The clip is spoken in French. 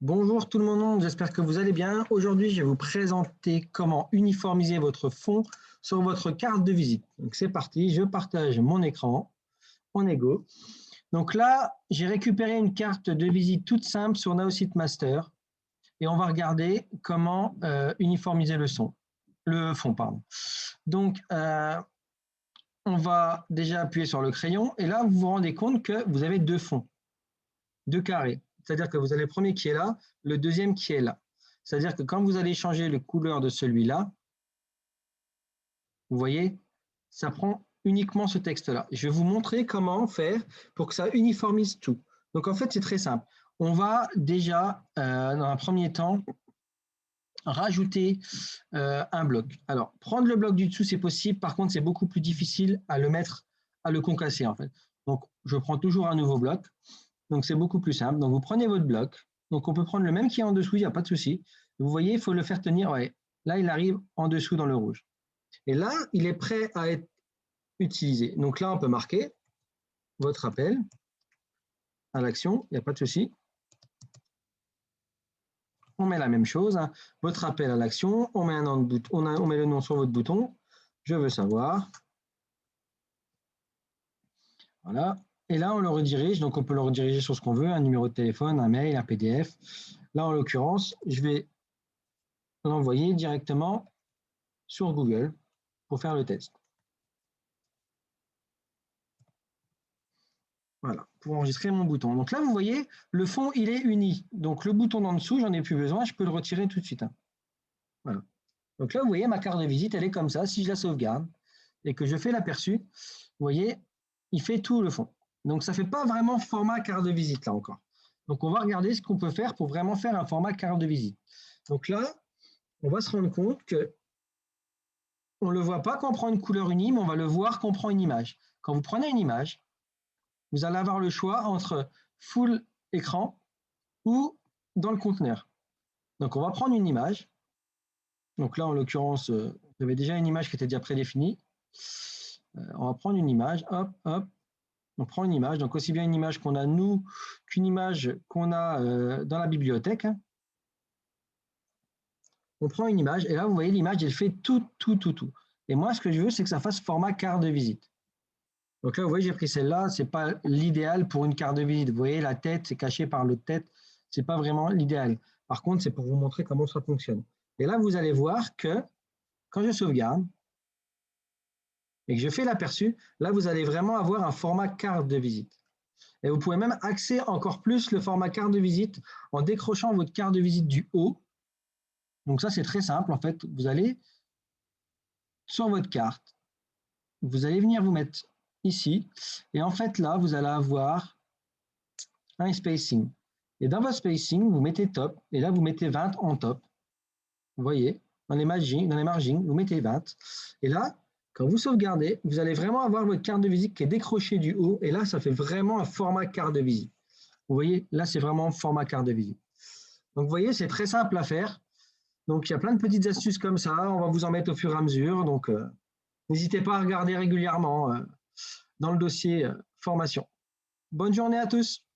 Bonjour tout le monde, j'espère que vous allez bien. Aujourd'hui, je vais vous présenter comment uniformiser votre fond sur votre carte de visite. Donc c'est parti, je partage mon écran en Ego. Donc là, j'ai récupéré une carte de visite toute simple sur Naocite Master et on va regarder comment uniformiser le fond. Pardon. Donc, on va déjà appuyer sur le crayon et là, vous vous rendez compte que vous avez deux fonds, deux carrés. C'est-à-dire que vous avez le premier qui est là, le deuxième qui est là. C'est-à-dire que quand vous allez changer la couleur de celui-là, vous voyez, ça prend uniquement ce texte-là. Je vais vous montrer comment faire pour que ça uniformise tout. Donc en fait, c'est très simple. On va déjà, dans un premier temps, rajouter un bloc. Alors, prendre le bloc du dessous, c'est possible. Par contre, c'est beaucoup plus difficile à le concasser en fait. Donc, je prends toujours un nouveau bloc. Donc, c'est beaucoup plus simple. Donc, vous prenez votre bloc. Donc, on peut prendre le même qui est en dessous, il n'y a pas de souci. Vous voyez, il faut le faire tenir. Ouais. Là, il arrive en dessous dans le rouge. Et là, il est prêt à être utilisé. Donc là, on peut marquer votre appel à l'action, il n'y a pas de souci. On met la même chose, hein. Votre appel à l'action, on met on met le nom sur votre bouton. Je veux savoir. Voilà. Et là, on le redirige. Donc, on peut le rediriger sur ce qu'on veut, un numéro de téléphone, un mail, un PDF. Là, en l'occurrence, je vais l'envoyer directement sur Google pour faire le test. Voilà, pour enregistrer mon bouton. Donc là, vous voyez, le fond, il est uni. Donc le bouton d'en dessous, j'en ai plus besoin, je peux le retirer tout de suite, hein. Voilà. Donc là, vous voyez, ma carte de visite, elle est comme ça. Si je la sauvegarde et que je fais l'aperçu, vous voyez, il fait tout le fond. Donc ça ne fait pas vraiment format carte de visite, là encore. Donc on va regarder ce qu'on peut faire pour vraiment faire un format carte de visite. Donc là, on va se rendre compte que on ne le voit pas quand on prend une couleur unie, mais on va le voir quand on prend une image. Quand vous prenez une image, vous allez avoir le choix entre full écran ou dans le conteneur. Donc, on va prendre une image. Donc là, en l'occurrence, j'avais déjà une image qui était déjà prédéfinie. On va prendre une image. Hop, hop. On prend une image. Donc, aussi bien une image qu'on a nous qu'une image qu'on a dans la bibliothèque. On prend une image et là, vous voyez, l'image, elle fait tout. Et moi, ce que je veux, c'est que ça fasse format carte de visite. Donc là, vous voyez, j'ai pris celle-là. Ce n'est pas l'idéal pour une carte de visite. Vous voyez, la tête, c'est caché par l'autre tête. Ce n'est pas vraiment l'idéal. Par contre, c'est pour vous montrer comment ça fonctionne. Et là, vous allez voir que quand je sauvegarde et que je fais l'aperçu, là, vous allez vraiment avoir un format carte de visite. Et vous pouvez même axer encore plus le format carte de visite en décrochant votre carte de visite du haut. Donc ça, c'est très simple. En fait, vous allez sur votre carte, vous allez venir vous mettre ici. Et en fait, là, vous allez avoir un spacing. Et dans votre spacing, vous mettez top. Et là, vous mettez 20 en top. Vous voyez, dans les margins, vous mettez 20. Et là, quand vous sauvegardez, vous allez vraiment avoir votre carte de visite qui est décrochée du haut. Et là, ça fait vraiment un format carte de visite. Vous voyez, là, c'est vraiment format carte de visite. Donc, vous voyez, c'est très simple à faire. Donc, il y a plein de petites astuces comme ça. On va vous en mettre au fur et à mesure. Donc, n'hésitez pas à regarder régulièrement dans le dossier formation. Bonne journée à tous.